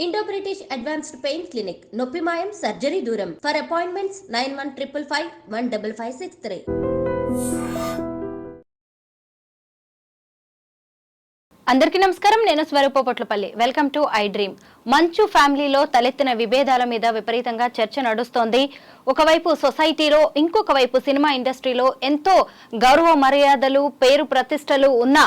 Indo British advanced pain clinic నొప్పి మాయం surgery దూరం ఫర్ అపాయింట్మెంట్స్ 9155515563. అందరికీ నమస్కారం. నేను Swarupapatlapalli. Welcome to I dream. Manchu ఫ్యామిలీలో తలెత్తిన విభేదాల మీద విపరీతంగా చర్చ నడుస్తోంది. ఒకవైపు సొసైటీలో, ఇంకొక వైపు సినిమా ఇండస్ట్రీలో ఎంతో గౌరవ మర్యాదలు, పేరు ప్రతిష్టలు ఉన్న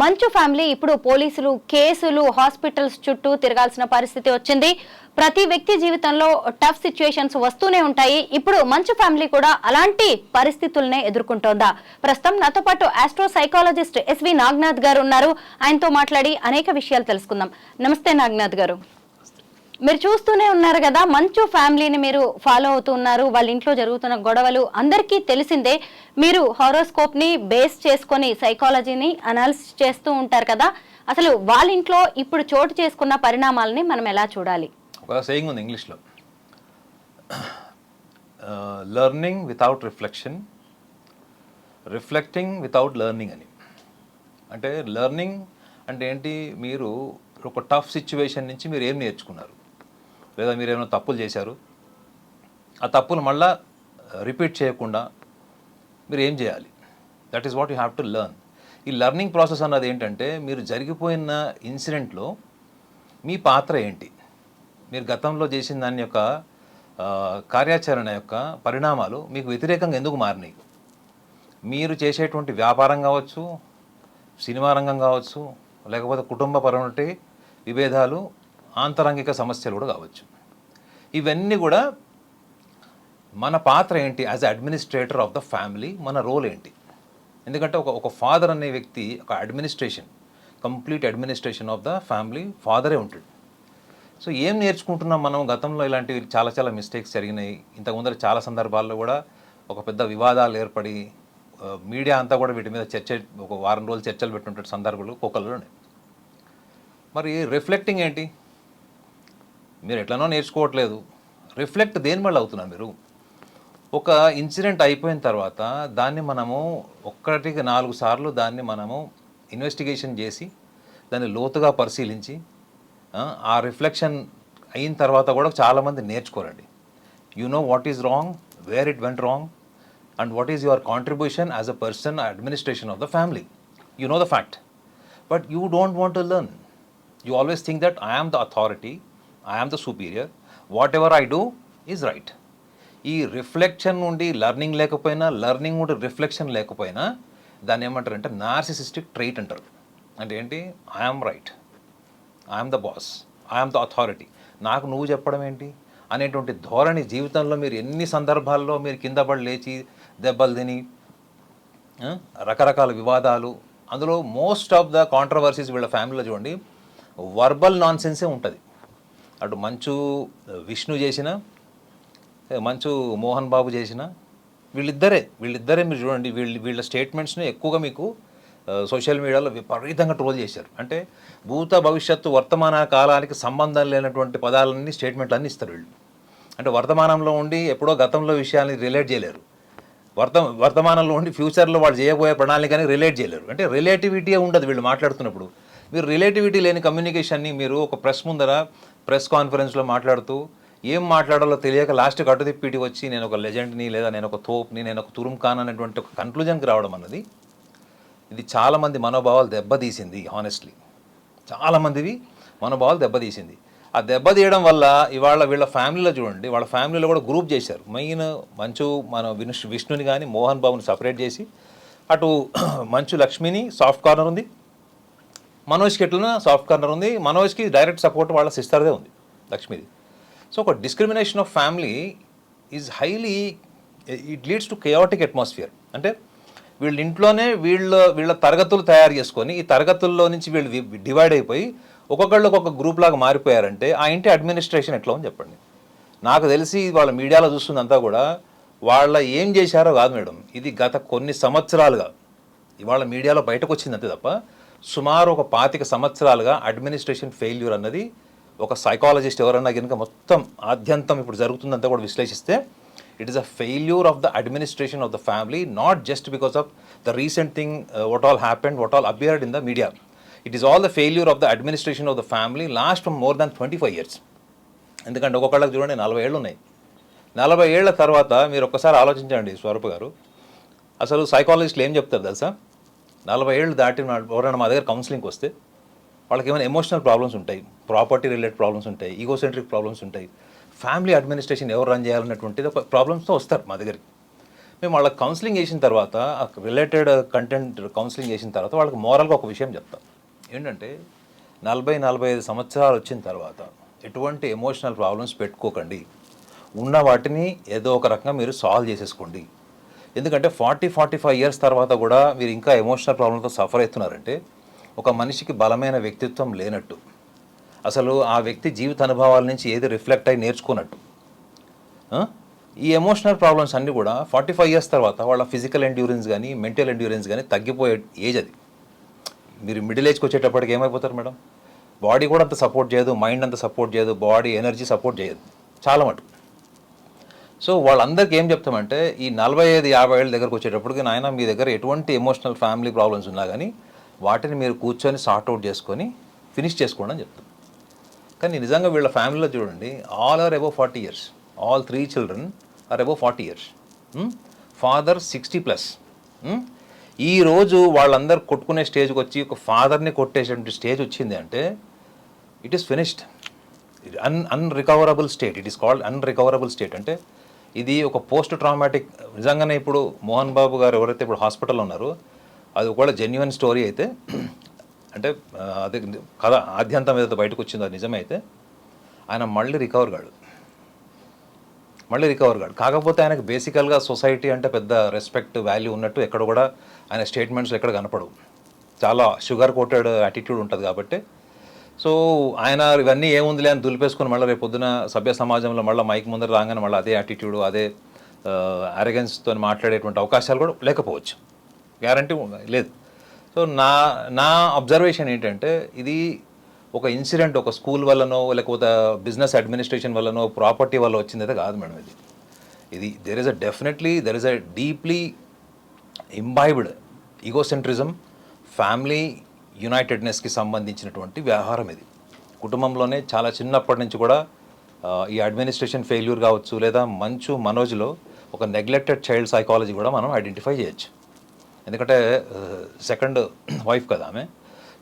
మంచు ఫ్యామిలీ ఇప్పుడు పోలీసులు, కేసులు, హాస్పిటల్స్ చుట్టూ తిరగాల్సిన పరిస్థితి వచ్చింది. ప్రతి వ్యక్తి జీవితంలో టఫ్ సిచ్యుయేషన్స్ వస్తూనే ఉంటాయి. ఇప్పుడు మంచు ఫ్యామిలీ కూడా అలాంటి పరిస్థితులనే ఎదుర్కొంటోందా? ప్రస్తుతం నాతో పాటు ఆస్ట్రో సైకాలజిస్ట్ ఎస్వి నాగనాథ్ గారు ఉన్నారు. ఆయనతో మాట్లాడి అనేక విషయాలు తెలుసుకుందాం. నమస్తే నాగనాథ్ గారు. మీరు చూస్తూనే ఉన్నారు కదా, మంచు ఫ్యామిలీని మీరు ఫాలో అవుతూ ఉన్నారు. వాళ్ళ ఇంట్లో జరుగుతున్న గొడవలు అందరికీ తెలిసిందే. మీరు హారోస్కోప్ ని బేస్ చేసుకొని సైకాలజీని అనాలిసిస్ చేస్తూ ఉంటారు కదా, అసలు వాళ్ళ ఇంట్లో ఇప్పుడు చోటు చేసుకున్న పరిణామాలని మనం ఎలా చూడాలి? ఒక సేయింగ్ ఉంది ఇంగ్లీష్లో, learning without reflection, reflecting without learning అని. అంటే లెర్నింగ్ అంటే ఏంటి? మీరు ఒక టఫ్ సిచ్యువేషన్ నుంచి మీరు ఏం నేర్చుకున్నారు, లేదా మీరు ఏమైనా తప్పులు చేశారు, ఆ తప్పులు మళ్ళా రిపీట్ చేయకుండా మీరు ఏం చేయాలి? That is what you have to learn. ఈ లెర్నింగ్ ప్రాసెస్ అన్నది ఏంటంటే, మీరు జరిగిపోయిన ఇన్సిడెంట్లో మీ పాత్ర ఏంటి, మీరు గతంలో చేసిన దాని యొక్క కార్యాచరణ యొక్క పరిణామాలు మీకు వ్యతిరేకంగా ఎందుకు మారినాయి. మీరు చేసేటువంటి వ్యాపారం కావచ్చు, సినిమా రంగం కావచ్చు, లేకపోతే కుటుంబపరమైన విభేదాలు, ఆంతరంగిక సమస్యలు కూడా కావచ్చు. ఇవన్నీ కూడా మన పాత్ర ఏంటి as administrator of the family, మన రోల్ ఏంటి. ఎందుకంటే ఒక ఫాదర్ అనే వ్యక్తి ఒక administration, complete administration of the family ఫాదరే ఉంటాడు. సో ఏం నేర్చుకుంటున్నాం మనం? గతంలో ఇలాంటివి చాలా చాలా మిస్టేక్స్ జరిగినాయి. ఇంతకుముందర చాలా సందర్భాల్లో కూడా ఒక పెద్ద వివాదాలు ఏర్పడి మీడియా అంతా కూడా వీటి మీద చర్చ, ఒక వారం రోజులు చర్చలు పెట్టినటువంటి సందర్భాలు కోకల్లోనే. మరి రిఫ్లెక్టింగ్ ఏంటి? మీరు ఎట్లనో నేర్చుకోవట్లేదు. రిఫ్లెక్ట్ దేని వల్ల అవుతున్నారు మీరు? ఒక ఇన్సిడెంట్ అయిపోయిన తర్వాత దాన్ని మనము 1-4 సార్లు దాన్ని మనము ఇన్వెస్టిగేషన్ చేసి దాన్ని లోతుగా పరిశీలించి ఆ రిఫ్లెక్షన్ అయిన తర్వాత కూడా చాలామంది నేర్చుకోరండి. You know what is wrong, where it went wrong, and what is your contribution as a person administration of the family. You know the fact, but you don't want to learn. You always think that I am the authority, I am the superior, whatever I do is right. ఈ reflection నుండి learning లేకపోయినా, learning నుండి reflection లేకపోయినా దాన్ని ఏమంటారంటే narcissistic trait అంటారు. అంటే ఏంటి? I'm right, I'm the boss, I'm the authority, నాకు నువ్వు చెప్పడం ఏంటి అనేటువంటి ధోరణి జీవితంలో మీరు ఎన్ని సందర్భాల్లో మీరు కింద పడి లేచి దెబ్బలు తిని రకరకాల వివాదాలు, అందులో మోస్ట్ ఆఫ్ ద కాంట్రవర్సీస్ వీళ్ళ ఫ్యామిలీలో చూడండి వర్బల్ నాన్ సెన్సే ఉంటుంది. అటు మంచు విష్ణు చేసిన, మంచు మోహన్ బాబు చేసిన, వీళ్ళిద్దరే మీరు చూడండి, వీళ్ళ స్టేట్మెంట్స్ని ఎక్కువగా మీకు సోషల్ మీడియాలో విపరీతంగా ట్రోల్ చేశారు. అంటే భూత భవిష్యత్తు వర్తమాన కాలానికి సంబంధం లేనటువంటి పదాలన్నీ, స్టేట్మెంట్లు అన్నీ ఇస్తారు వీళ్ళు. అంటే వర్తమానంలో ఉండి ఎప్పుడో గతంలో విషయాన్ని రిలేట్ చేయలేరు, వర్తమానంలో ఉండి ఫ్యూచర్లో వాళ్ళు చేయబోయే ప్రణాళికని రిలేట్ చేయలేరు. అంటే రిలేటివిటీ ఉండదు వీళ్ళు మాట్లాడుతున్నప్పుడు. మీరు రిలేటివిటీ లేని కమ్యూనికేషన్ని మీరు ఒక ప్రెస్ ముందర ప్రెస్ కాన్ఫరెన్స్లో మాట్లాడుతూ ఏం మాట్లాడాలో తెలియక లాస్ట్ అటు తిప్పిటి వచ్చి నేను ఒక లెజెండ్ని, లేదా నేను ఒక తోప్ని, నేను ఒక తురుం ఖాన్ అనేటువంటి ఒక కన్క్లూజన్కి రావడం అన్నది, ఇది చాలామంది మనోభావాలు దెబ్బతీసింది. హానెస్ట్లీ చాలామందివి మనోభావాలు దెబ్బతీసింది. ఆ దెబ్బతీయడం వల్ల ఇవాళ వీళ్ళ ఫ్యామిలీలో చూడండి, వాళ్ళ ఫ్యామిలీలో కూడా గ్రూప్ చేశారు. మెయిన్ మంచు మన విష్ణుని కానీ మోహన్ బాబుని సపరేట్ చేసి, అటు మంచు లక్ష్మిని సాఫ్ట్ కార్నర్ ఉంది, మనోజ్కి ఎట్లన్నా సాఫ్ట్ కార్నర్ ఉంది. మనోజ్కి డైరెక్ట్ సపోర్ట్ వాళ్ళ సిస్టర్దే ఉంది, లక్ష్మిది. సో ఒక discrimination of family is highly, it leads to chaotic atmosphere. అంటే వీళ్ళ ఇంట్లోనే వీళ్ళ తరగతులు తయారు చేసుకొని, ఈ తరగతుల్లో నుంచి వీళ్ళు డివైడ్ అయిపోయి ఒక్కొక్కళ్ళు ఒక్కొక్క గ్రూప్ లాగా మారిపోయారంటే ఆ ఇంటి అడ్మినిస్ట్రేషన్ ఎట్లా అని చెప్పండి. నాకు తెలిసి వాళ్ళ మీడియాలో చూస్తుందంతా కూడా వాళ్ళ ఏం చేశారో కాదు మేడం, ఇది గత కొన్ని సంవత్సరాలుగా ఇవాళ మీడియాలో బయటకు వచ్చింది అంతే తప్ప, సుమారు ఒక 25 సంవత్సరాలుగా అడ్మినిస్ట్రేషన్ ఫెయిల్యూర్ అన్నది ఒక సైకాలజిస్ట్ ఎవరన్నా కనుక మొత్తం ఆద్యంతం ఇప్పుడు జరుగుతుందంతా కూడా విశ్లేషిస్తే, it is a failure of the administration of the family, not just because of the recent thing what all happened, what all appeared in the media. It is all the failure of the administration of the family lost from more than 25 years. ఎందుకంటే ఒక్కొక్కళ్ళకి చూడండి 40 ఏళ్ళు ఉన్నాయి. 40 ఏళ్ల తర్వాత మీరు ఒక్కసారి ఆలోచించండి స్వరూప్ గారు, అసలు సైకాలజిస్టులు ఏం చెప్తారు తెలుసా? 40 ఏళ్ళు దాటిన ఎవరైనా మా దగ్గర కౌన్సిలింగ్కి వస్తే వాళ్ళకి ఏమైనా ఎమోషనల్ ప్రాబ్లమ్స్ ఉంటాయి, ప్రాపర్టీ రిలేటెడ్ ప్రాబ్లమ్స్ ఉంటాయి, ఈగోసెంట్రిక్ ప్రాబ్లమ్స్ ఉంటాయి, ఫ్యామిలీ అడ్మినిస్ట్రేషన్ ఎవరు రన్ చేయాలన్నటువంటిది ఒక ప్రాబ్లమ్స్తో వస్తారు మా దగ్గరికి. మేము వాళ్ళకి కౌన్సిలింగ్ చేసిన తర్వాత, ఆ రిలేటెడ్ కంటెంట్ కౌన్సిలింగ్ చేసిన తర్వాత వాళ్ళకి మోరల్గా ఒక విషయం చెప్తాం. ఏంటంటే 40-45 సంవత్సరాలు వచ్చిన తర్వాత ఎటువంటి ఎమోషనల్ ప్రాబ్లమ్స్ పెట్టుకోకండి, ఉన్న వాటిని ఏదో ఒక రకంగా మీరు సాల్వ్ చేసేసుకోండి. ఎందుకంటే 40-45 years తర్వాత కూడా మీరు ఇంకా ఎమోషనల్ ప్రాబ్లంతో సఫర్ అవుతున్నారంటే ఒక మనిషికి బలమైన వ్యక్తిత్వం లేనట్టు, అసలు ఆ వ్యక్తి జీవిత అనుభవాల నుంచి ఏది రిఫ్లెక్ట్ అయి నేర్చుకున్నట్టు. ఈ ఎమోషనల్ ప్రాబ్లమ్స్ అన్నీ కూడా 45 years తర్వాత వాళ్ళ ఫిజికల్ ఎండ్యూరెన్స్ కానీ మెంటల్ ఎండ్యూరెన్స్ కానీ తగ్గిపోయే ఏజ్ అది. మీరు మిడిల్ ఏజ్కి వచ్చేటప్పటికి ఏమైపోతారు మేడం? బాడీ కూడా అంత సపోర్ట్ చేయదు, మైండ్ అంత సపోర్ట్ చేయదు, బాడీ ఎనర్జీ సపోర్ట్ చేయదు చాలా మటుకు. సో వాళ్ళందరికీ ఏం చెప్తామంటే ఈ 45-50 ఏళ్ళ దగ్గరకు వచ్చేటప్పటికి నాయన మీ దగ్గర ఎటువంటి ఎమోషనల్ ఫ్యామిలీ ప్రాబ్లమ్స్ ఉన్నా కానీ వాటిని మీరు కూర్చొని సార్ట్అవుట్ చేసుకొని ఫినిష్ చేసుకోండి అని చెప్తాం. కానీ నిజంగా వీళ్ళ ఫ్యామిలీలో చూడండి, all are above 40 years, all 3 children are above 40 years, father 60+. ఈరోజు వాళ్ళందరూ కొట్టుకునే స్టేజ్కి వచ్చి ఒక ఫాదర్ని కొట్టేసేటువంటి స్టేజ్ వచ్చింది అంటే it is finished, unrecoverable state. It is called unrecoverable state. అంటే ఇది ఒక పోస్ట్ ట్రామాటిక్. నిజంగానే ఇప్పుడు మోహన్ బాబు గారు ఎవరైతే ఇప్పుడు హాస్పిటల్లో ఉన్నారో అది ఒకవేళ జెన్యున్ స్టోరీ అయితే, అంటే అదే కథ ఆద్యంతం ఏదైతే బయటకు వచ్చిందో అది నిజమే అయితే ఆయన మళ్ళీ రికవర్ కాడు. కాకపోతే ఆయనకు బేసికల్గా సొసైటీ అంటే పెద్ద రెస్పెక్ట్ వాల్యూ ఉన్నట్టు ఎక్కడ కూడా ఆయన స్టేట్మెంట్స్ ఎక్కడ కనపడవు. చాలా షుగర్ కోటెడ్ యాటిట్యూడ్ ఉంటుంది కాబట్టి సో ఆయన ఇవన్నీ ఏముందిలే అని దులిపేసుకొని మళ్ళీ రేపు పొద్దున సభ్య సమాజంలో మళ్ళీ మైక్ ముందర రాగానే మళ్ళీ అదే యాటిట్యూడ్, అదే అరెగెన్స్తో మాట్లాడేటువంటి అవకాశాలు కూడా లేకపోవచ్చు, గ్యారంటీ లేదు. సో నా అబ్జర్వేషన్ ఏంటంటే ఇది ఒక ఇన్సిడెంట్, ఒక స్కూల్ వల్లనో లేకపోతే బిజినెస్ అడ్మినిస్ట్రేషన్ వల్లనో ప్రాపర్టీ వల్ల వచ్చిందైతే కాదు మేడం. ఇది there is a deeply imbibed egocentrism, family యునైటెడ్నెస్కి సంబంధించినటువంటి వ్యవహారం ఇది. కుటుంబంలోనే చాలా చిన్నప్పటి నుంచి కూడా ఈ అడ్మినిస్ట్రేషన్ ఫెయిల్యూర్ కావచ్చు, లేదా మంచు మనోజ్లో ఒక నెగ్లెక్టెడ్ చైల్డ్ సైకాలజీ కూడా మనం ఐడెంటిఫై చేయొచ్చు. ఎందుకంటే సెకండ్ వైఫ్ కదా ఆమె.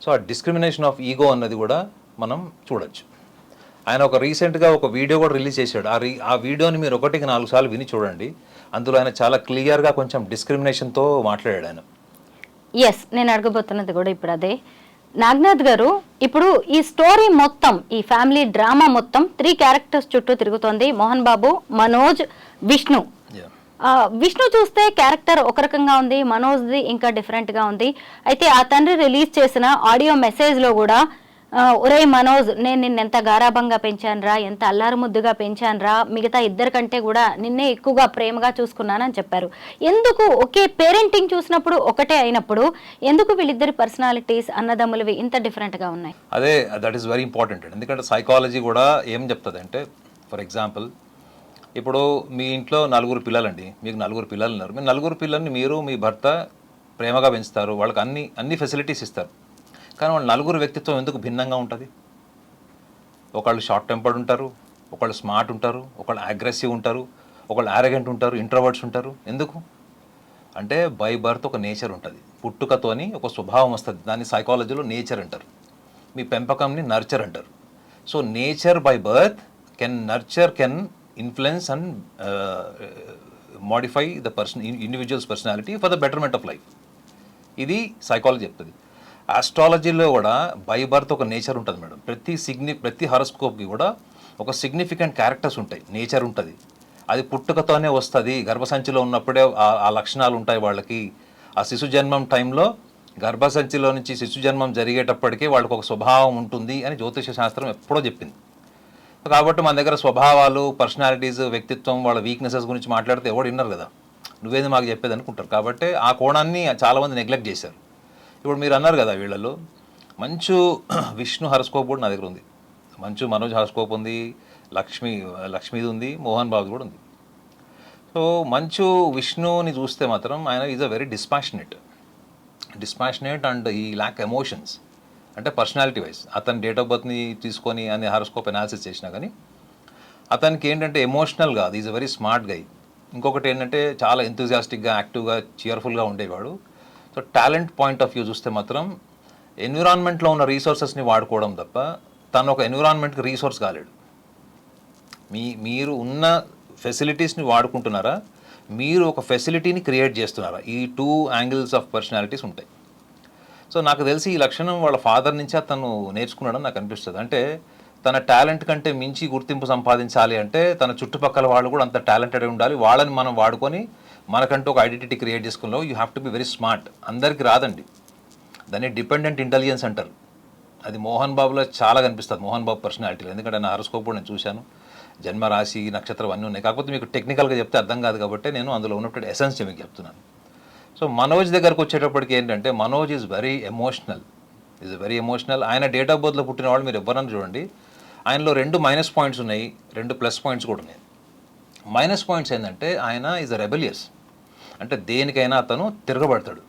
సో ఆ డిస్క్రిమినేషన్ ఆఫ్ ఈగో అన్నది కూడా మనం చూడొచ్చు. ఆయన ఒక రీసెంట్గా ఒక వీడియో కూడా రిలీజ్ చేశాడు. ఆ వీడియోని మీరు 1-4 సార్లు విని చూడండి. అందులో ఆయన చాలా క్లియర్గా కొంచెం డిస్క్రిమినేషన్తో మాట్లాడాడు ఆయన. ఎస్, నేను అడగబోతున్నది కూడా ఇప్పుడు అదే. నాగనాథ్ గారు, ఇప్పుడు ఈ స్టోరీ మొత్తం, ఈ ఫ్యామిలీ డ్రామా మొత్తం 3 characters చుట్టూ తిరుగుతోంది. మోహన్ బాబు, మనోజ్, విష్ణు. విష్ణు చూస్తే క్యారెక్టర్ ఒక రకంగా ఉంది, మనోజ్ది ఇంకా డిఫరెంట్గా ఉంది. అయితే ఆ తండ్రి రిలీజ్ చేసిన ఆడియో మెసేజ్లో కూడా ఒరే మనోజ్, నేను నిన్నెంత గారాభంగా పెంచానురా, ఎంత అల్లారు ముద్దుగా పెంచానురా, మిగతా 2 కంటే కూడా నిన్నే ఎక్కువగా ప్రేమగా చూసుకున్నానని చెప్పారు. ఎందుకు ఒకే పేరెంటింగ్ చూసినప్పుడు ఒకటే అయినప్పుడు ఎందుకు వీళ్ళిద్దరి పర్సనాలిటీస్ అన్నదమ్ములవి ఇంత డిఫరెంట్గా ఉన్నాయి? అదే, దట్ ఈస్ వెరీ ఇంపార్టెంట్. ఎందుకంటే సైకాలజీ కూడా ఏం చెప్తుంది అంటే, ఫర్ ఎగ్జాంపుల్ ఇప్పుడు మీ ఇంట్లో 4 పిల్లలండి, మీకు 4 పిల్లలు ఉన్నారు. మీ 4 పిల్లల్ని మీరు మీ భర్త ప్రేమగా పెంచుతారు, వాళ్ళకి అన్ని ఫెసిలిటీస్ ఇస్తారు. కానీ వాళ్ళ 4 వ్యక్తిత్వం ఎందుకు భిన్నంగా ఉంటుంది? ఒకళ్ళు షార్ట్ టెంపర్డ్ ఉంటారు, ఒకళ్ళు స్మార్ట్ ఉంటారు, ఒకళ్ళు అగ్రెసివ్ ఉంటారు, ఒకళ్ళు ఆరగెంట్ ఉంటారు, ఇంట్రోవర్ట్స్ ఉంటారు. ఎందుకు అంటే బై బర్త్ ఒక నేచర్ ఉంటుంది, పుట్టుకతోని ఒక స్వభావం వస్తుంది. దాన్ని సైకాలజీలో నేచర్ అంటారు. మీ పెంపకంని నర్చర్ అంటారు. So nature by birth can influence and modify the individual's personality for the betterment of life. ఇది సైకాలజీ చెప్తుంది. ఆస్ట్రాలజీలో కూడా బై బర్త్ ఒక నేచర్ ఉంటుంది మేడం. ప్రతి హారోస్కోప్కి కూడా ఒక సిగ్నిఫికెంట్ క్యారెక్టర్స్ ఉంటాయి, నేచర్ ఉంటుంది. అది పుట్టుకతోనే వస్తుంది, గర్భసంచిలో ఉన్నప్పుడే ఆ లక్షణాలు ఉంటాయి వాళ్ళకి. ఆ శిశు జన్మం టైంలో గర్భసంచిలో నుంచి శిశు జన్మం జరిగేటప్పటికీ వాళ్ళకి ఒక స్వభావం ఉంటుంది అని జ్యోతిష శాస్త్రం ఎప్పుడో చెప్పింది. కాబట్టి మన దగ్గర స్వభావాలు, పర్సనాలిటీస్, వ్యక్తిత్వం, వాళ్ళ వీక్నెసెస్ గురించి మాట్లాడితే ఎవడు విన్నారు కదా, నువ్వేది మాకు చెప్పేది అనుకుంటారు. కాబట్టి ఆ కోణాన్ని చాలామంది నెగ్లెక్ట్ చేశారు. ఇప్పుడు మీరు అన్నారు కదా, వీళ్ళలో మంచు విష్ణు హారోస్కోప్ కూడా నా దగ్గర ఉంది, మంచు మనోజ్ హారోస్కోప్ ఉంది, లక్ష్మీది ఉంది, మోహన్ బాబు కూడా ఉంది. సో మంచు విష్ణుని చూస్తే మాత్రం ఆయన is a very dispassionate and ఈ ల్యాక్ ఎమోషన్స్. అంటే పర్సనాలిటీ వైజ్ అతని డేట్ ఆఫ్ బర్త్ని తీసుకొని అని హారోస్కోప్ అనాలిసిస్ చేసినా కానీ అతనికి ఏంటంటే ఎమోషనల్ కాదు, is a very smart guy. ఇంకొకటి ఏంటంటే చాలా ఎంతూజియాస్టిక్గా, యాక్టివ్గా, చియర్ఫుల్గా ఉండేవాడు. So talent point of view చూస్తే మాత్రం ఎన్విరాన్మెంట్లో ఉన్న రీసోర్సెస్ని వాడుకోవడం తప్ప తను ఒక ఎన్విరాన్మెంట్కి రీసోర్స్ కాలేడు. మీరు ఉన్న ఫెసిలిటీస్ని వాడుకుంటున్నారా, మీరు ఒక ఫెసిలిటీని క్రియేట్ చేస్తున్నారా? ఈ 2 యాంగిల్స్ ఆఫ్ పర్సనాలిటీస్ ఉంటాయి. సో నాకు తెలిసి ఈ లక్షణం వాళ్ళ ఫాదర్ నుంచి అతను నేర్చుకున్నాడని నాకు అనిపిస్తుంది. అంటే తన టాలెంట్ కంటే మించి గుర్తింపు సంపాదించాలి అంటే తన చుట్టుపక్కల వాళ్ళు కూడా అంత టాలెంటెడ్ ఉండాలి. వాళ్ళని మనం వాడుకొని మనకంటూ ఒక ఐడెంటిటీ క్రియేట్ చేసుకున్నావు. You have to be very smart. అందరికీ రాదండి, దాన్ని డిపెండెంట్ ఇంటెలిజెన్స్ అంటారు. అది మోహన్ బాబులో చాలా కనిపిస్తుంది, మోహన్ బాబు పర్సనాలిటీలో. ఎందుకంటే నా హారోస్కోప్ కూడా నేను చూశాను, జన్మ రాశి నక్షత్రం అన్నీ ఉన్నాయి. కాకపోతే మీకు టెక్నికల్గా చెప్తే అర్థం కాదు కాబట్టి నేను అందులో ఉన్నటువంటి ఎసెన్స్ మీకు చెప్తున్నాను. సో మనోజ్ దగ్గరకు వచ్చేటప్పటికి ఏంటంటే మనోజ్ ఈజ్ వెరీ ఎమోషనల్. ఆయన డేట్ ఆఫ్ బర్త్లో పుట్టిన వాళ్ళు మీరు ఎవరన్నా చూడండి, ఆయనలో 2 మైనస్ పాయింట్స్ ఉన్నాయి, 2 ప్లస్ పాయింట్స్ కూడా ఉన్నాయి. మైనస్ పాయింట్స్ ఏంటంటే ఆయన ఈజ్ అ రెబెలియస్. అంటే దేనికైనా అతను తిరగబడతాడు.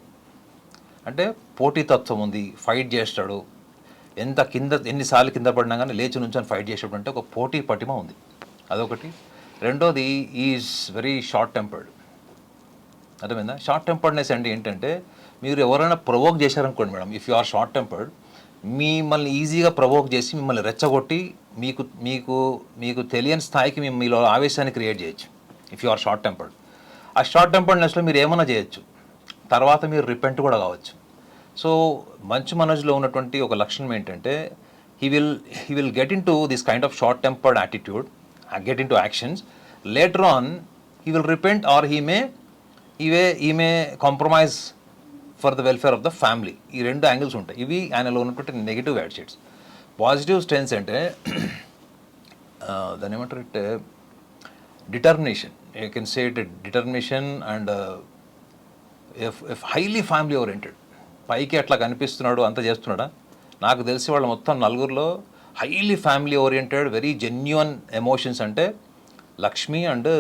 అంటే పోటీతత్వం ఉంది, ఫైట్ చేస్తాడు. ఎన్నిసార్లు కింద పడినా కానీ లేచి నుంచొని ఫైట్ చేసేటప్పుడు అంటే ఒక పోటీ పటిమ ఉంది, అదొకటి. రెండోది ఈజ్ వెరీ షార్ట్ టెంపర్డ్. అర్థమైందా? షార్ట్ టెంపర్డ్నెస్ అంటే ఏంటంటే మీరు ఎవరైనా ప్రొవోక్ చేశారనుకోండి madam, if you are short tempered, మిమ్మల్ని ఈజీగా ప్రొవోక్ చేసి మిమ్మల్ని రెచ్చగొట్టి మీకు మీకు మీకు తెలియని స్థాయికి మీలో ఆవేశాన్ని క్రియేట్ చేయొచ్చు if you are short tempered. ఆ షార్ట్ టెంపర్డ్నెస్లో మీరు ఏమైనా చేయొచ్చు, తర్వాత మీరు రిపెంట్ కూడా కావచ్చు. సో మంచు మనోజ్లో ఉన్నటువంటి ఒక లక్షణం ఏంటంటే he will get in to this kind of short tempered attitude, get in to actions. Later on he will repent or he may compromise for the welfare of the family. ఈ 2 angles ఉంటాయి. ఇవి ఆయనలో ఉన్నటువంటి negative attitudes. Positive strengths అంటే దాన్ని ఏమంటారు అంటే determination. You can say it determination and if highly family oriented. పైకి అట్లా కనిపిస్తున్నాడు, అంత చేస్తున్నాడా? నాకు తెలిసి వాళ్ళ మొత్తం నలుగురిలో highly family oriented, very genuine emotions అంటే లక్ష్మి అండ్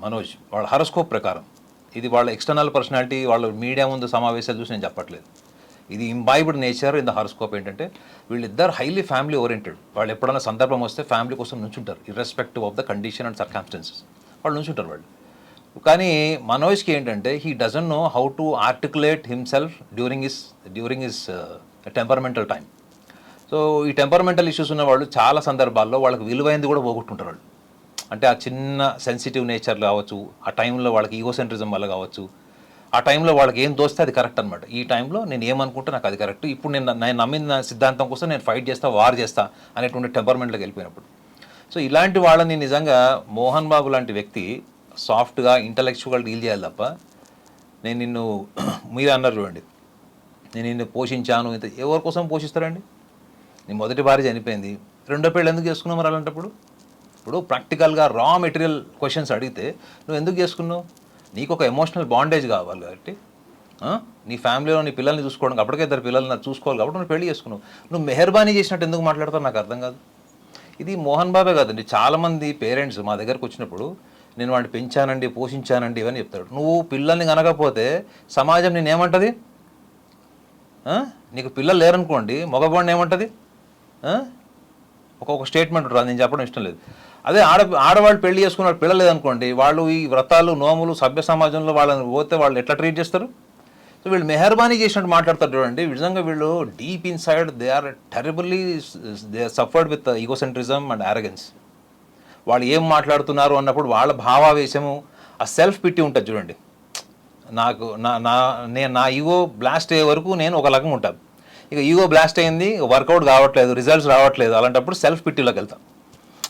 మనోజ్. వాళ్ళ హారోస్కోప్ ప్రకారం ఇది వాళ్ళ ఎక్స్టర్నల్ పర్సనాలిటీ, వాళ్ళ మీడియా ముందు సమావేశాలు చూసి నేను చెప్పట్లేదు. ఇది imbibed nature in the horoscope. ఏంటంటే వీళ్ళిద్దరు హైలీ ఫ్యామిలీ ఓరియంటెడ్. వాళ్ళు ఎప్పుడైనా సందర్భం వస్తే ఫ్యామిలీ కోసం నుంచుంటారు, irrespective of the condition and circumstances వాళ్ళు నుంచుంటారు వాళ్ళు. కానీ మనోజ్కి ఏంటంటే he doesn't know how to articulate himself during his temperamental time. So ఈ టెంపర్మెంటల్ ఇష్యూస్ ఉన్న వాళ్ళు చాలా సందర్భాల్లో వాళ్ళకి విలువైంది కూడా పోగొట్టుంటారు వాళ్ళు. అంటే ఆ చిన్న సెన్సిటివ్ నేచర్ కావచ్చు, ఆ టైంలో వాళ్ళకి ఈగోసెంట్రిజం వల్ల కావచ్చు, ఆ టైంలో వాళ్ళకి ఏం తోస్తే అది కరెక్ట్ అనమాట. ఈ టైంలో నేను ఏమనుకుంటే నాకు అది కరెక్ట్, ఇప్పుడు నేను నమ్మిన సిద్ధాంతం కోసం నేను ఫైట్ చేస్తా, వార్ చేస్తా అనేటువంటి టెంపర్మెంట్లోకి వెళ్ళిపోయినప్పుడు. సో ఇలాంటి వాళ్ళని నిజంగా మోహన్ బాబు లాంటి వ్యక్తి సాఫ్ట్గా ఇంటలెక్చువల్ డీల్ చేయాలి తప్ప నేను నిన్ను మీరు అన్నారు చూడండి, నేను నిన్ను పోషించాను, ఇంత ఎవరి కోసం పోషిస్తారండి? నీ మొదటి భార్య చనిపోయింది, రెండో పెళ్ళి ఎందుకు చేసుకున్నావు మరి అలాంటప్పుడు? ఇప్పుడు ప్రాక్టికల్గా రా మెటీరియల్ క్వశ్చన్స్ అడిగితే నువ్వు ఎందుకు చేసుకున్నావు? నీకు ఒక ఎమోషనల్ బాండేజ్ కావాలి కాబట్టి, నీ ఫ్యామిలీలో నీ పిల్లల్ని చూసుకోవడానికి, అప్పటికే 2 పిల్లల్ని చూసుకోవాలి కాబట్టి నువ్వు పెళ్లి చేసుకున్నావు. నువ్వు మెహర్బానీ చేసినట్టు ఎందుకు మాట్లాడతావు నాకు అర్థం కాదు. ఇది మోహన్ బాబే కాదండి, చాలామంది పేరెంట్స్ మా దగ్గరకు వచ్చినప్పుడు నేను వాడిని పెంచానండి, పోషించానండి ఇవన్నీ చెప్తాడు. నువ్వు పిల్లల్ని కనకపోతే సమాజం నేను ఏమంటుంది? నీకు పిల్లలు లేరనుకోండి, మగవాడిని ఏమంటుంది? ఒక్కొక్క స్టేట్మెంట్ ఉంటుంది, నేను చెప్పడం ఇష్టం లేదు. అదే ఆడవాళ్ళు పెళ్లి చేసుకున్న పిల్లలు లేదనుకోండి, వాళ్ళు ఈ వ్రతాలు నోములు సభ్య సమాజంలో వాళ్ళని పోతే వాళ్ళు ఎట్లా ట్రీట్ చేస్తారు? సో వీళ్ళు మెహర్బానీ చేసినట్టు మాట్లాడతారు చూడండి. నిజంగా వీళ్ళు deep inside they are terribly they are suffered with egocentrism and arrogance. వాళ్ళు ఏం మాట్లాడుతున్నారు అన్నప్పుడు వాళ్ళ భావావేశము, ఆ సెల్ఫ్ పిట్టి ఉంటుంది చూడండి. నాకు నా ఈగో బ్లాస్ట్ అయ్యే వరకు నేను ఒక రకంగా ఉంటాను. ఇక ఈగో బ్లాస్ట్ అయింది, వర్కౌట్ కావట్లేదు, రిజల్ట్స్ రావట్లేదు, అలాంటప్పుడు సెల్ఫ్ పిట్టిలోకి వెళ్తాను.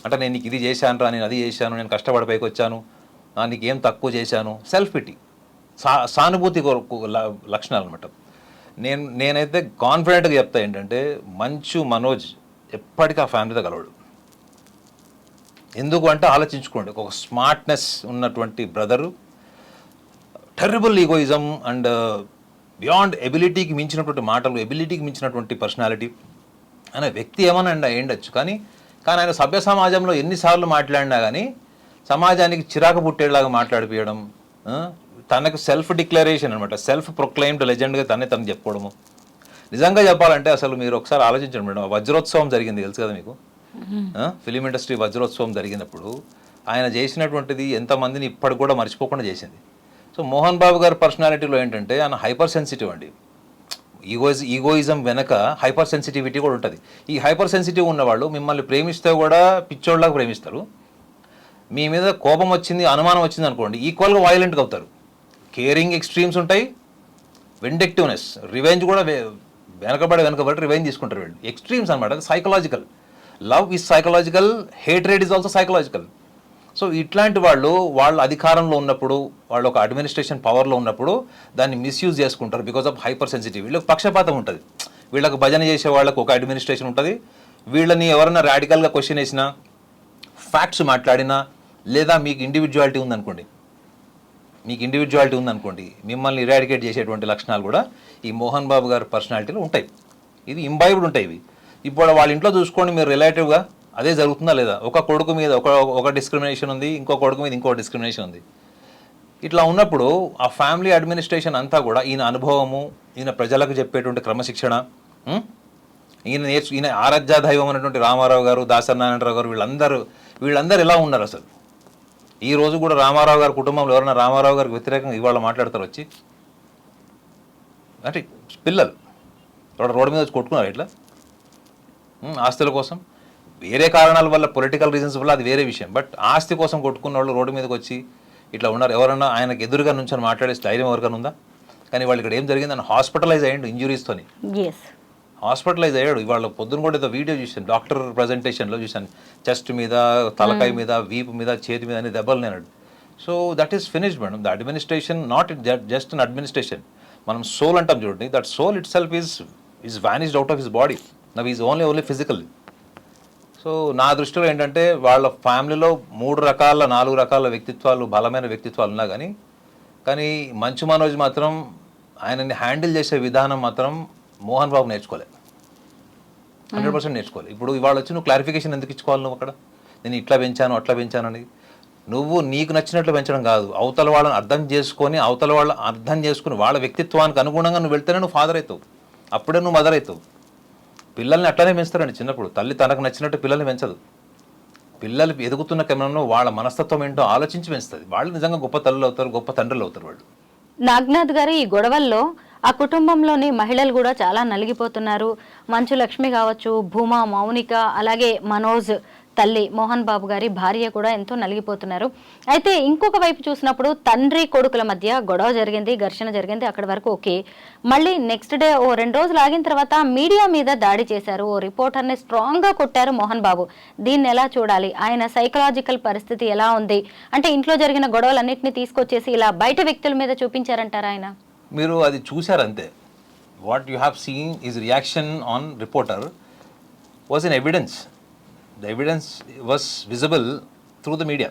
అంటే నేను నీకు ఇది చేశాను రా, నేను అది చేశాను, నేను కష్టపడి పైకి వచ్చాను, నీకు ఏం తక్కువ చేశాను, సెల్ఫ్ పిట్టి, సానుభూతి లక్షణాలు అనమాట. నేనైతే కాన్ఫిడెంట్గా చెప్తా ఏంటంటే మంచు మనోజ్ ఎప్పటికీ ఆ ఫ్యామిలీతో కలవడు. ఎందుకు అంటే ఆలోచించుకోండి, ఒక స్మార్ట్నెస్ ఉన్నటువంటి brother, terrible egoism and beyond ఎబిలిటీకి మించినటువంటి మాటలు, ఎబిలిటీకి మించినటువంటి పర్సనాలిటీ అనే వ్యక్తి ఏమన్నా అయ్యుండొచ్చు. కానీ ఆయన సభ్య సమాజంలో ఎన్నిసార్లు మాట్లాడినా కానీ సమాజానికి చిరాకు పుట్టేలాగా మాట్లాడిపోయడం, తనకు సెల్ఫ్ డిక్లరేషన్ అనమాట, సెల్ఫ్ ప్రొక్లైమ్డ్ లెజెండ్గా తను చెప్పుకోవడము. నిజంగా చెప్పాలంటే అసలు మీరు ఒకసారి ఆలోచించండి మేడం, వజ్రోత్సవం జరిగింది తెలుసు కదా మీకు, ఫిలిం ఇండస్ట్రీ వజ్రోత్సవం జరిగినప్పుడు ఆయన చేసినటువంటిది ఎంతమందిని ఇప్పటికి కూడా మర్చిపోకుండా చేసింది. సో మోహన్ బాబు గారి పర్సనాలిటీలో ఏంటంటే ఆయన హైపర్ సెన్సిటివ్ అండి. ఈగోయిజం వెనక హైపర్ సెన్సిటివిటీ కూడా ఉంటుంది. ఈ హైపర్ సెన్సిటివ్ ఉన్నవాళ్ళు మిమ్మల్ని ప్రేమిస్తే కూడా పిచ్చోళ్ళలాగా ప్రేమిస్తారు. మీ మీద కోపం వచ్చింది, అనుమానం వచ్చింది అనుకోండి, ఈక్వల్గా వైలెంట్గా అవుతారు. కేరింగ్ ఎక్స్ట్రీమ్స్ ఉంటాయి, వెండెక్టివ్నెస్, రివెంజ్ కూడా వెనకబడి రివెంజ్ తీసుకుంటారు వీళ్ళు. ఎక్స్ట్రీమ్స్ అనమాట. అది psychological. Love is psychological, hatred is also psychological. So ఇట్లాంటి వాళ్ళు అధికారంలో ఉన్నప్పుడు, వాళ్ళు ఒక అడ్మినిస్ట్రేషన్ పవర్లో ఉన్నప్పుడు దాన్ని మిస్యూజ్ చేసుకుంటారు బికాజ్ ఆఫ్ హైపర్ సెన్సిటివ్. వీళ్ళకి పక్షపాతం ఉంటుంది. వీళ్ళకి భజన చేసే వాళ్ళకు ఒక అడ్మినిస్ట్రేషన్ ఉంటుంది. వీళ్ళని ఎవరైనా రాడికల్గా క్వశ్చన్ వేసినా, ఫ్యాక్ట్స్ మాట్లాడినా, లేదా మీకు ఇండివిజువాలిటీ ఉందనుకోండి, మిమ్మల్ని ఇరాడికేట్ చేసేటువంటి లక్షణాలు కూడా ఈ మోహన్ బాబు గారి పర్సనాలిటీలో ఉంటాయి. ఇది ఇంబైబ్డ్ ఉంటాయి ఇవి. ఇప్పుడు వాళ్ళ ఇంట్లో చూసుకోండి మీరు, రిలేటివ్గా అదే జరుగుతుందా లేదా? ఒక కొడుకు మీద ఒక డిస్క్రిమినేషన్ ఉంది, ఇంకో కొడుకు మీద ఇంకో డిస్క్రిమినేషన్ ఉంది. ఇట్లా ఉన్నప్పుడు ఆ ఫ్యామిలీ అడ్మినిస్ట్రేషన్ అంతా కూడా ఈయన అనుభవము, ఈయన ప్రజలకు చెప్పేటువంటి క్రమశిక్షణ, ఈయన ఆరాధ్య దైవం అనేటువంటి రామారావు గారు, దాసనారాయణరావు గారు, వీళ్ళందరూ ఎలా ఉన్నారు అసలు? ఈ రోజు కూడా రామారావు గారి కుటుంబంలో ఎవరైనా రామారావు గారికి వ్యతిరేకంగా ఇవాళ మాట్లాడతారు వచ్చి? అంటే పిల్లలు రోడ్డు మీద వచ్చి కొట్టుకున్నారు ఇట్లా ఆస్తుల కోసం, వేరే కారణాల వల్ల, పొలిటికల్ రీజన్స్ వల్ల, అది వేరే విషయం. బట్ ఆస్తి కోసం కొట్టుకున్న వాళ్ళు రోడ్డు మీదకి వచ్చి ఇట్లా ఉన్నారు. ఎవరన్నా ఆయనకు ఎదురుగా నుంచి మాట్లాడే ధైర్యం ఎవరికైనా ఉందా? కానీ వాళ్ళు ఇక్కడ ఏం జరిగిందని హాస్పిటలైజ్ అయ్యండు ఇంజురీస్తోని, హాస్పిటలైజ్ అయ్యాడు. ఇవాళ పొద్దున కూడా ఏదో వీడియో చూసాను, డాక్టర్ ప్రజెంటేషన్లో చూశాను, చెస్ట్ మీద, తలకాయ మీద, వీపు మీద, చేతి మీద అనే దెబ్బలు నేనాడు. So that is finished madam. The administration not just an administration. మనం సోల్ అంటాం చూడండి, that soul itself is vanished out of his body. Now is only physical. So నా దృష్టిలో ఏంటంటే వాళ్ళ ఫ్యామిలీలో 3 రకాల 4 రకాల వ్యక్తిత్వాలు, బలమైన వ్యక్తిత్వాలు ఉన్నా కానీ మంచు మనోజ్ మాత్రం ఆయనని హ్యాండిల్ చేసే విధానం మాత్రం మోహన్ బాబు నేర్చుకోలేదు, 100% నేర్చుకోవాలి. ఇప్పుడు ఇవాళ వచ్చి నువ్వు క్లారిఫికేషన్ ఎందుకు ఇచ్చుకోవాలి? నువ్వు అక్కడ నేను ఇట్లా పెంచాను అట్లా పెంచాను అని నువ్వు నీకు నచ్చినట్లు పెంచడం కాదు, అవతల వాళ్ళని అర్థం చేసుకుని వాళ్ళ వ్యక్తిత్వానికి అనుగుణంగా నువ్వు వెళ్తేనే నువ్వు ఫాదర్ అవుతావు, అప్పుడే నువ్వు మదర్ అవుతావు. పిల్లల్ని అట్లనే పెంచుతారండి చిన్నప్పుడు. తల్లి తనకు నచ్చినట్టు పిల్లల్ని పెంచదు. పిల్లలు ఎదుగుతున్న క్రమంలో వాళ్ళ మనస్తత్వం ఏంటో ఆలోచించి పెంచుతుంది. వాళ్ళు నిజంగా గొప్ప తల్లులు అవుతారు, గొప్ప తండ్రులు అవుతారు వాళ్ళు. నాగ్నాథ్ గారు, ఈ గొడవల్లో ఆ కుటుంబంలోని మహిళలు కూడా చాలా నలిగిపోతున్నారు. మంచు లక్ష్మి కావచ్చు, భూమా, మౌనిక, అలాగే మనోజ్ తల్లి మోహన్ బాబు గారి భార్య కూడా ఎంతో నలిగిపోతున్నారు. అయితే ఇంకొక వైపు చూసినప్పుడు తండ్రి కొడుకుల మధ్య గొడవ జరిగింది, ఘర్షణ జరిగింది, అక్కడి వరకు ఓకే. మళ్ళీ నెక్స్ట్ డే 2 రోజులు ఆగిన తర్వాత మీడియా మీద దాడి చేశారు, ఓ రిపోర్టర్ని స్ట్రాంగ్ గా కొట్టారు మోహన్ బాబు. దీన్ని ఎలా చూడాలి? ఆయన సైకలాజికల్ పరిస్థితి ఎలా ఉంది? అంటే ఇంట్లో జరిగిన గొడవలన్నింటినీ తీసుకొచ్చేసి ఇలా బయట వ్యక్తుల మీద చూపించారంటారా ఆయన? మీరు అది చూశారంతే. What you have seen is reaction on reporter was in evidence. The evidence was visible through the media.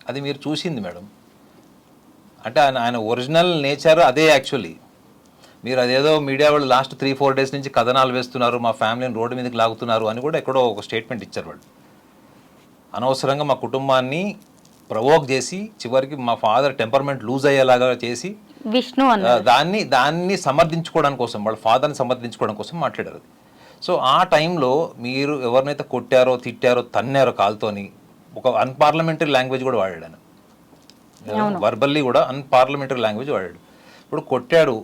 అది మీరు చూసింది మేడం. అంటే ఆయన ఒరిజినల్ నేచర్ అదే. యాక్చువల్లీ మీరు అదేదో మీడియా వాళ్ళు లాస్ట్ 3-4 డేస్ నుంచి కథనాలు వేస్తున్నారు, మా ఫ్యామిలీని రోడ్డు మీదకి లాగుతున్నారు అని కూడా ఎక్కడో ఒక స్టేట్మెంట్ ఇచ్చారు వాళ్ళు. అనవసరంగా మా కుటుంబాన్ని ప్రవోక్ చేసి చివరికి మా ఫాదర్ టెంపర్మెంట్ లూజ్ అయ్యేలాగా చేసి విష్ణు దాన్ని సమర్థించుకోవడం కోసం, వాళ్ళ ఫాదర్ని సమర్థించుకోవడం కోసం మాట్లాడారు. సో ఆ టైంలో మీరు ఎవరినైతే కొట్టారో, తిట్టారో, తన్నారో కాల్తోని, ఒక అన్పార్లమెంటరీ లాంగ్వేజ్ కూడా వాడాడు ఆయన. వర్బల్లీ కూడా అన్పార్లమెంటరీ లాంగ్వేజ్ వాడాడు. ఇప్పుడు కొట్టాడు,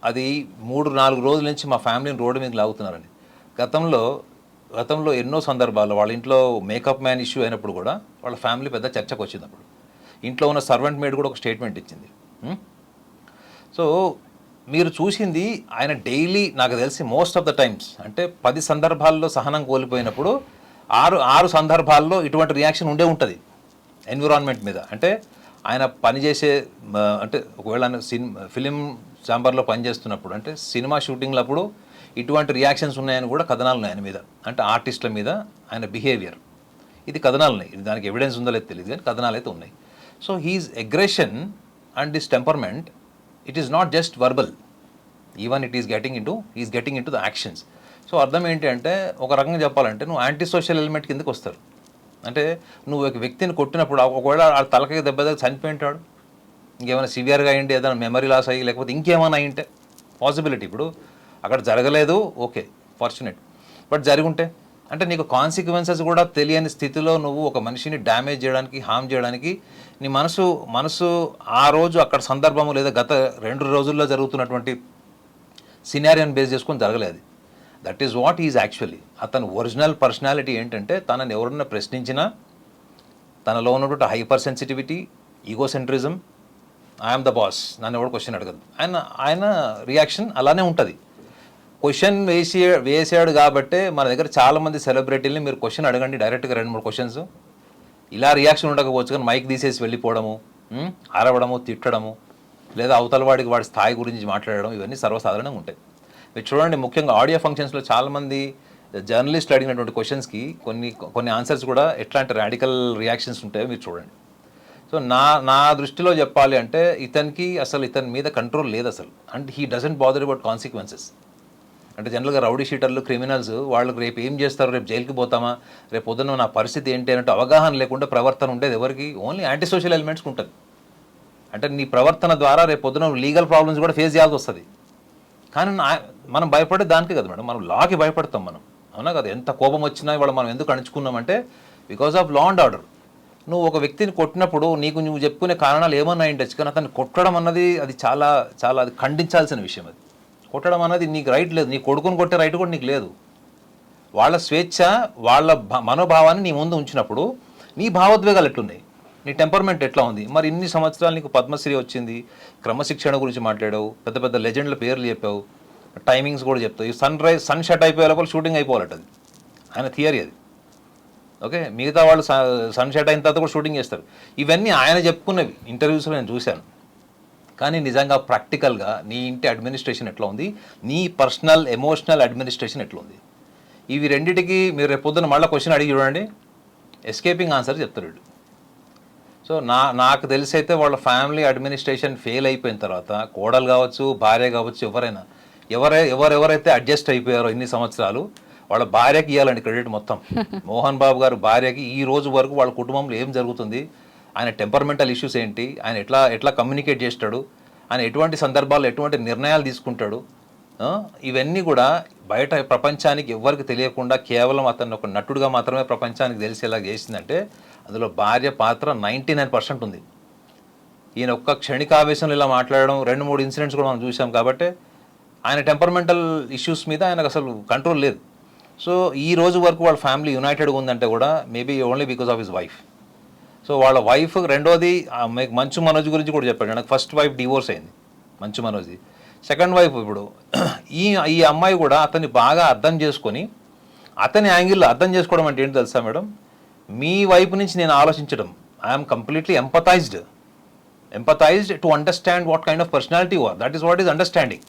అది 3-4 రోజుల నుంచి మా ఫ్యామిలీని రోడ్డు మీద లాగుతున్నారని. గతంలో ఎన్నో సందర్భాల్లో వాళ్ళ ఇంట్లో మేకప్ మ్యాన్ ఇష్యూ అయినప్పుడు కూడా వాళ్ళ ఫ్యామిలీ పెద్ద చర్చకు వచ్చినప్పుడు ఇంట్లో ఉన్న సర్వెంట్ మేడ్ కూడా ఒక స్టేట్మెంట్ ఇచ్చింది. సో మీరు చూసింది ఆయన డైలీ, నాకు తెలిసి మోస్ట్ ఆఫ్ ద టైమ్స్, అంటే 10 సందర్భాల్లో సహనం కోల్పోయినప్పుడు 6 సందర్భాల్లో ఇటువంటి రియాక్షన్ ఉండే ఉంటుంది ఎన్విరాన్మెంట్ మీద. అంటే ఆయన పనిచేసే, అంటే ఒకవేళ ఫిలిం ఛాంబర్లో పనిచేస్తున్నప్పుడు, అంటే సినిమా షూటింగ్లప్పుడు ఇటువంటి రియాక్షన్స్ ఉన్నాయని కూడా కథనాలు ఉన్నాయి ఆయన మీద. అంటే ఆర్టిస్టుల మీద ఆయన బిహేవియర్, ఇది కథనాలు ఉన్నాయి. ఇది దానికి ఎవిడెన్స్ ఉందో లేదో తెలియదు కానీ కథనాలు అయితే ఉన్నాయి. So he's aggression and this temperament, it is not just verbal, even it is getting in to the actions. So అర్థం ఏంటి అంటే, ఒక రకంగా చెప్పాలంటే నువ్వు యాంటీ సోషల్ ఎలిమెంట్ కిందకి వస్తారు. అంటే నువ్వు ఒక వ్యక్తిని కొట్టినప్పుడు, ఒకవేళ ఆ తలకాయ దెబ్బ దగ్గర చనిపోయింటాడు, ఇంకేమైనా సివియర్గా అయ్యింటే, ఏదైనా మెమరీ లాస్ అయ్యి, లేకపోతే ఇంకేమైనా అయ్యింటే పాసిబిలిటీ. ఇప్పుడు అక్కడ జరగలేదు, ఓకే, ఫార్చునేట్. బట్ జరిగి ఉంటే అంటే నీకు కాన్సిక్వెన్సెస్ కూడా తెలియని స్థితిలో నువ్వు ఒక మనిషిని డ్యామేజ్ చేయడానికి, హామ్ చేయడానికి నీ మనసు ఆ రోజు అక్కడ సందర్భము లేదా గత 2 రోజుల్లో జరుగుతున్నటువంటి సినారియోని బేస్ చేసుకొని జరగలేదు. That is what is actually. అతను ఒరిజినల్ పర్సనాలిటీ ఏంటంటే తనని ఎవరన్నా ప్రశ్నించినా తనలో ఉన్నటువంటి hyper sensitivity, egocentrism, I'm the boss, నన్ను ఎవరు క్వశ్చన్ అడగదు, ఆయన రియాక్షన్ అలానే ఉంటుంది. క్వశ్చన్ వేసాడు కాబట్టే మన దగ్గర చాలామంది సెలబ్రిటీలని మీరు క్వశ్చన్ అడగండి డైరెక్ట్గా 2-3 క్వశ్చన్స్, ఇలా రియాక్షన్ ఉండకపోవచ్చు కానీ మైక్ తీసేసి వెళ్ళిపోవడము, అరవడము, తిట్టడము, లేదా అవతల వాడికి వాడి స్థాయి గురించి మాట్లాడడం, ఇవన్నీ సర్వసాధారణంగా ఉంటాయి. మీరు చూడండి, ముఖ్యంగా ఆడియో ఫంక్షన్స్లో చాలామంది జర్నలిస్టులు అడిగినటువంటి క్వశ్చన్స్కి కొన్ని ఆన్సర్స్ కూడా ఎట్లాంటి రాడికల్ రియాక్షన్స్ ఉంటాయో మీరు చూడండి. సో నా దృష్టిలో చెప్పాలి అంటే ఇతని మీద కంట్రోల్ లేదు అసలు. And he doesn't bother about consequences. అంటే జనరల్గా రౌడీ షీటర్లు, క్రిమినల్స్ వాళ్ళకి రేపు ఏం చేస్తారు, రేపు జైలుకి పోతామా, రేపు పొద్దున్న నా పరిస్థితి ఏంటి అన్నట్టు అవగాహన లేకుండా ప్రవర్తన ఉండేది ఎవరికి? ఓన్లీ యాంటీ సోషల్ ఎలిమెంట్స్కి ఉంటుంది. అంటే నీ ప్రవర్తన ద్వారా రేపు పొద్దున లీగల్ ప్రాబ్లమ్స్ కూడా ఫేస్ చేయాల్సి వస్తుంది. కానీ మనం భయపడే దానికి కదా మేడం, మనం లాకి భయపడతాం మనం, అవునా కదా? ఎంత కోపం వచ్చినా ఇవాళ మనం ఎందుకు అణుచుకున్నామంటే because of law and order. నువ్వు ఒక వ్యక్తిని కొట్టినప్పుడు నువ్వు చెప్పుకునే కారణాలు ఏమన్నా ఉండొచ్చు, కానీ అతన్ని కొట్టడం అన్నది అది చాలా చాలా అది ఖండించాల్సిన విషయం. అది కొట్టడం అన్నది నీకు రైట్ లేదు, నీ కొడుకుని కొట్టే రైట్ కూడా నీకు లేదు. వాళ్ళ స్వేచ్ఛ, వాళ్ళ మనోభావాన్ని నీ ముందు ఉంచినప్పుడు నీ భావోద్వేగాలు ఎట్లున్నాయి, నీ టెంపర్మెంట్ ఎట్లా ఉంది? మరి ఇన్ని సంవత్సరాలు నీకు పద్మశ్రీ వచ్చింది, క్రమశిక్షణ గురించి మాట్లాడావు, పెద్ద పెద్ద లెజెండ్ల పేర్లు చెప్పావు, టైమింగ్స్ కూడా చెప్తావు. ఈ సన్ షట్ అయిపోయే లోపల షూటింగ్ అయిపోవాలట, అది ఆయన థియరీ అది. ఓకే, మిగతా వాళ్ళు సన్ షట్ అయిన తర్వాత కూడా షూటింగ్ చేస్తారు. ఇవన్నీ ఆయన చెప్పుకున్నవి ఇంటర్వ్యూస్లో నేను చూశాను. కానీ నిజంగా ప్రాక్టికల్గా నీ ఇంటి అడ్మినిస్ట్రేషన్ ఎట్లా ఉంది, నీ పర్సనల్ ఎమోషనల్ అడ్మినిస్ట్రేషన్ ఎట్లా ఉంది, ఇవి రెండింటికి మీరు రేపు పొద్దున్న మళ్ళీ క్వశ్చన్ అడిగి చూడండి, ఎస్కేపింగ్ ఆన్సర్ చెప్తారు వీళ్ళు. సో నాకు తెలిసి అయితే వాళ్ళ ఫ్యామిలీ అడ్మినిస్ట్రేషన్ ఫెయిల్ అయిపోయిన తర్వాత కోడలు కావచ్చు, భార్య కావచ్చు, ఎవరైతే అడ్జస్ట్ అయిపోయారో ఇన్ని సంవత్సరాలు వాళ్ళ భార్యకి ఇవ్వాలండి క్రెడిట్ మొత్తం. మోహన్ బాబు గారు భార్యకి ఈ రోజు వరకు వాళ్ళ కుటుంబంలో ఏం జరుగుతుంది, ఆయన టెంపర్మెంటల్ ఇష్యూస్ ఏంటి, ఆయన ఎట్లా కమ్యూనికేట్ చేస్తాడు, ఆయన ఎటువంటి సందర్భాల్లో ఎటువంటి నిర్ణయాలు తీసుకుంటాడు, ఇవన్నీ కూడా బయట ప్రపంచానికి ఎవరికి తెలియకుండా కేవలం అతను ఒక నటుడుగా మాత్రమే ప్రపంచానికి తెలిసేలా చేసిందంటే అందులో భార్య పాత్ర 99% ఉంది. ఈయన ఒక్క క్షణికావేశంలో ఇలా మాట్లాడడం, 2-3 ఇన్సిడెంట్స్ కూడా మనం చూసాం. కాబట్టి ఆయన టెంపర్మెంటల్ ఇష్యూస్ మీద ఆయనకు అసలు కంట్రోల్ లేదు. సో ఈ రోజు వరకు వాళ్ళ ఫ్యామిలీ యునైటెడ్గా ఉందంటే కూడా maybe only because of his wife. So వాళ్ళ వైఫ్, రెండోది మంచు మనోజ్ గురించి కూడా చెప్పాడు. నాకు ఫస్ట్ వైఫ్ డివోర్స్ అయింది మంచు మనోజ్ది. సెకండ్ వైఫ్ ఇప్పుడు ఈ అమ్మాయి కూడా అతన్ని బాగా అర్థం చేసుకొని అతని యాంగిల్లో అర్థం చేసుకోవడం అంటే ఏంటి తెలుసా మేడం, మీ వైపు నుంచి నేను ఆలోచించడం, I'm completely empathized to understand what kind of personality you are, that is what is understanding.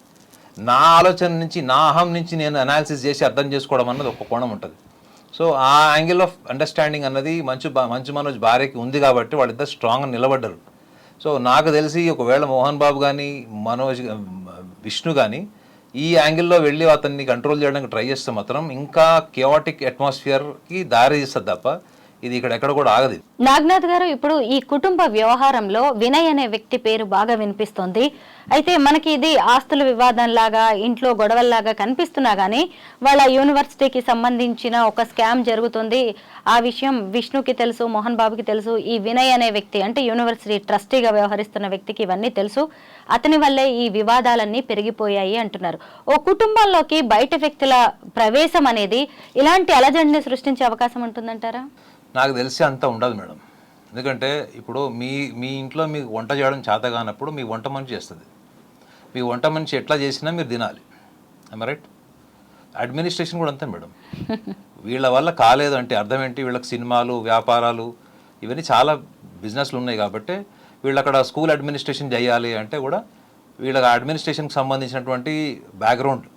నా ఆలోచన నుంచి, నా అహం నుంచి నేను అనాలిసిస్ చేసి అర్థం చేసుకోవడం అన్నది ఒక కోణం ఉంటుంది. సో ఆ యాంగిల్ ఆఫ్ అండర్స్టాండింగ్ అన్నది మంచు మనోజ్ భార్యకి ఉంది కాబట్టి వాళ్ళిద్దరు స్ట్రాంగ్గా నిలబడ్డారు. సో నాకు తెలిసి ఒకవేళ మోహన్ బాబు కానీ విష్ణు కానీ ఈ యాంగిల్లో వెళ్ళి అతన్ని కంట్రోల్ చేయడానికి ట్రై చేస్తే మాత్రం ఇంకా కియాటిక్ అట్మాస్ఫియర్కి దారి తీస్తుంది తప్ప ఇది ఎక్కడ కూడా ఆగదు. నాగనాథ్ గారు, ఇప్పుడు ఈ కుటుంబ వ్యవహారంలో వినయ్ అనే వ్యక్తి పేరు బాగా వినిపిస్తోంది. అయితే మనకి ఇది ఆస్తుల వివాదంలాగా, ఇంట్లో గొడవల్లాగా కనిపిస్తున్నా కానీ వాళ్ళ యూనివర్సిటీకి సంబంధించిన ఒక స్కామ్ జరుగుతుంది. ఆ విషయం విష్ణుకి తెలుసు, మోహన్ బాబుకి తెలుసు. ఈ వినయ్ అనే వ్యక్తి అంటే యూనివర్సిటీ ట్రస్టీగా వ్యవహరిస్తున్న వ్యక్తికి ఇవన్నీ తెలుసు. అతని వల్లే ఈ వివాదాలన్నీ పెరిగిపోయాయి అంటున్నారు. ఓ కుటుంబంలోకి బయట వ్యక్తుల ప్రవేశం అనేది ఇలాంటి అలజడిని సృష్టించే అవకాశం ఉంటుందంటారా? నాకు తెలిసి అంత ఉండదు మేడం. ఎందుకంటే ఇప్పుడు మీ ఇంట్లో మీకు వంట చేయడం చేత కానప్పుడు మీ వంట మనిషి చేస్తుంది. మీ వంట మనిషి ఎట్లా చేసినా మీరు తినాలి. రైట్? అడ్మినిస్ట్రేషన్ కూడా అంతే మేడం. వీళ్ళ వల్ల కాలేదు అంటే అర్థం ఏంటి, వీళ్ళకి సినిమాలు, వ్యాపారాలు, ఇవన్నీ చాలా బిజినెస్లు ఉన్నాయి కాబట్టి వీళ్ళు అక్కడ స్కూల్ అడ్మినిస్ట్రేషన్ చేయాలి అంటే కూడా వీళ్ళకి అడ్మినిస్ట్రేషన్కి సంబంధించినటువంటి బ్యాక్గ్రౌండ్,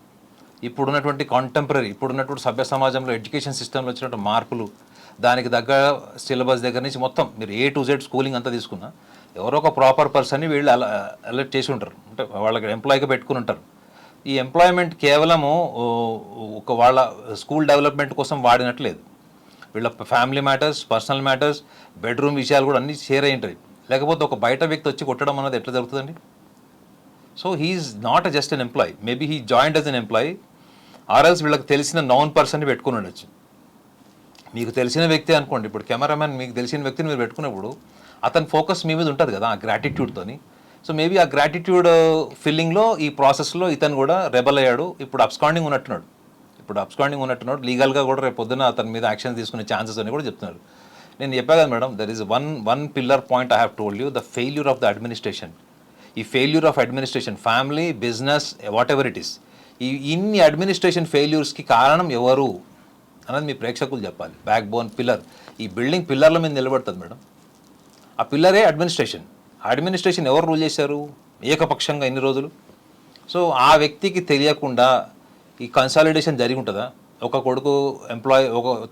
ఇప్పుడున్నటువంటి కాంటెంపరీ, ఇప్పుడున్నటువంటి సభ్య సమాజంలో ఎడ్యుకేషన్ సిస్టంలో వచ్చినటువంటి మార్పులు, దానికి దగ్గర సిలబస్ దగ్గర నుంచి మొత్తం మీరు A to Z స్కూలింగ్ అంతా తీసుకున్నా ఎవరో ఒక ప్రాపర్ పర్సన్ని వీళ్ళు అలర్ట్ చేసి ఉంటారు. అంటే వాళ్ళకి ఎంప్లాయీగా పెట్టుకుని ఉంటారు. ఈ ఎంప్లాయ్మెంట్ కేవలము ఒక వాళ్ళ స్కూల్ డెవలప్మెంట్ కోసం వాడినట్లేదు. వీళ్ళ family matters, personal matters, bedroom విషయాలు కూడా అన్నీ షేర్ అయి ఉంటాయి. లేకపోతే ఒక బయట వ్యక్తి వచ్చి కొట్టడం అన్నది ఎట్లా జరుగుతుందండి? So he is not just an employee, maybe he joined as an employee or else వీళ్ళకి తెలిసిన నాన్ పర్సన్ పెట్టుకుని ఉండొచ్చు. మీకు తెలిసిన వ్యక్తి అనుకోండి, ఇప్పుడు కెమెరామెన్ మీకు తెలిసిన వ్యక్తిని మీరు పెట్టుకున్నప్పుడు అతని ఫోకస్ మీ మీద ఉంటుంది కదా ఆ గ్రాటిట్యూడ్తోని. సో మేబీ ఆ గ్రాటిట్యూడ్ ఫీలింగ్లో ఈ ప్రాసెస్లో ఇతను కూడా రెబల్ అయ్యాడు. ఇప్పుడు అబ్స్కాండింగ్ ఉన్నట్టున్నాడు లీగల్గా కూడా రేపు పొద్దున అతని మీద యాక్షన్ తీసుకునే ఛాన్సెస్ అని కూడా చెప్తున్నారు. నేను చెప్పా కదా madam, there is one pillar point I have told you, the failure of the administration. ఈ failure of administration, family, business, whatever it is, ఈ ఇన్ని అడ్మినిస్ట్రేషన్ ఫెయిల్యూర్స్కి కారణం ఎవరు అన్నది మీ ప్రేక్షకులు చెప్పాలి. బ్యాక్ బోన్ పిల్లర్, ఈ బిల్డింగ్ పిల్లర్ల మీద నిలబడుతుంది మేడం. ఆ పిల్లరే అడ్మినిస్ట్రేషన్. అడ్మినిస్ట్రేషన్ ఎవరు రూల్ చేశారు ఏకపక్షంగా ఇన్ని రోజులు? సో ఆ వ్యక్తికి తెలియకుండా ఈ కన్సాలిడేషన్ జరిగి ఉంటుందా? ఒక కొడుకు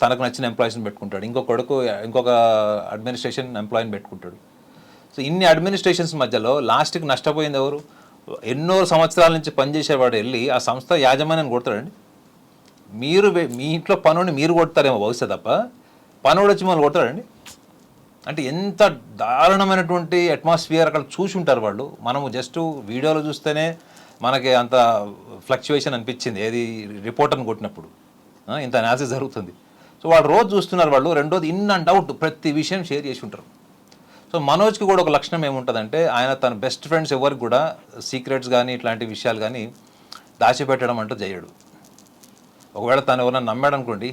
తనకు నచ్చిన ఎంప్లాయీస్ని పెట్టుకుంటాడు, ఇంకో కొడుకు ఇంకొక అడ్మినిస్ట్రేషన్ ఎంప్లాయీని పెట్టుకుంటాడు. సో ఇన్ని అడ్మినిస్ట్రేషన్స్ మధ్యలో లాస్ట్కి నష్టపోయింది ఎవరు? ఎన్నో సంవత్సరాల నుంచి పనిచేసేవాడు వెళ్ళి ఆ సంస్థ యాజమాన్యాన్ని కొడతాడండి. మీ ఇంట్లో పనుని మీరు కొడతారేమో బహుశా, తప్ప పనుడు వచ్చి మనం కొడతాడండి. అంటే ఎంత దారుణమైనటువంటి అట్మాస్ఫియర్ అక్కడ చూసి ఉంటారు వాళ్ళు. మనము జస్ట్ వీడియోలో చూస్తేనే మనకి అంత ఫ్లక్చువేషన్ అనిపించింది, ఏది రిపోర్టర్ని కొట్టినప్పుడు ఇంత అనాలిసిస్ జరుగుతుంది. సో వాళ్ళు రోజు చూస్తున్నారు వాళ్ళు. రెండోది ఇన్ అండ్ అవుట్ ప్రతి విషయం షేర్ చేసి ఉంటారు. సో మనోజ్కి కూడా ఒక లక్షణం ఏముంటుందంటే, ఆయన తన బెస్ట్ ఫ్రెండ్స్ ఎవరికి కూడా సీక్రెట్స్ కానీ ఇట్లాంటి విషయాలు కానీ దాచిపెట్టడం అంటూ చేయడు. ఒకవేళ తను ఎవరైనా నమ్మాడు అనుకోండి,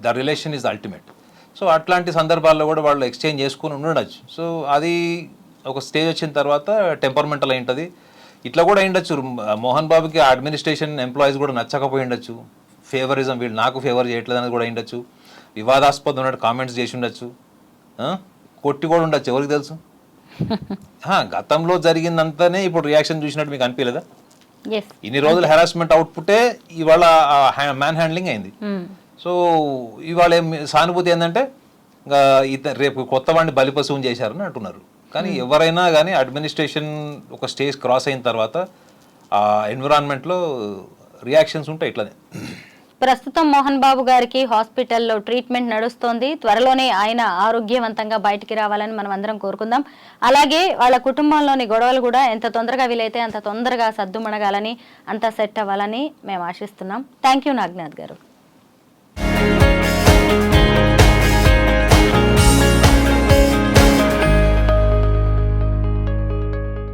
the relation is ultimate. So అట్లాంటి సందర్భాల్లో కూడా వాళ్ళు ఎక్స్చేంజ్ చేసుకుని ఉండొచ్చు. సో అది ఒక స్టేజ్ వచ్చిన తర్వాత టెంపర్మెంటల్ అయి ఉంటుంది. ఇట్లా కూడా అయిండొచ్చు, మోహన్ బాబుకి అడ్మినిస్ట్రేషన్ ఎంప్లాయీస్ కూడా నచ్చకపోయి ఉండొచ్చు, ఫేవరిజం, వీళ్ళు నాకు ఫేవర్ చేయట్లేదు అనేది కూడా అయిండొచ్చు, వివాదాస్పదం ఉన్నట్టు కామెంట్స్ చేసి ఉండొచ్చు, కొట్టి కూడా ఉండొచ్చు, ఎవరికి తెలుసు. గతంలో జరిగిందంతానే ఇప్పుడు రియాక్షన్ చూసినట్టు మీకు అనిపించలేదా? ఇన్ని రోజుల హెరాస్మెంట్ అవుట్పుటే ఇవాళ మ్యాన్ హ్యాండ్లింగ్ అయింది. సో ఇవాళ సానుభూతి ఏంటంటే రేపు కొత్త వాడిని బలిపశువుని చేశారని అంటున్నారు. కానీ ఎవరైనా కానీ అడ్మినిస్ట్రేషన్ ఒక స్టేజ్ క్రాస్ అయిన తర్వాత ఆ ఎన్విరాన్మెంట్లో రియాక్షన్స్ ఉంటాయి ఇట్లానే. ప్రస్తుతం మోహన్ బాబు గారికి హాస్పిటల్లో ట్రీట్మెంట్ నడుస్తోంది. త్వరలోనే ఆయన ఆరోగ్యవంతంగా బయటికి రావాలని మనం అందరం కోరుకుందాం. అలాగే వాళ్ళ కుటుంబంలోని గొడవలు కూడా ఎంత తొందరగా వీలైతే అంత తొందరగా సద్దుమణగాలని, అంత సెట్ అవ్వాలని మేము ఆశిస్తున్నాం. థ్యాంక్ యూ నాగనాథ్ గారు.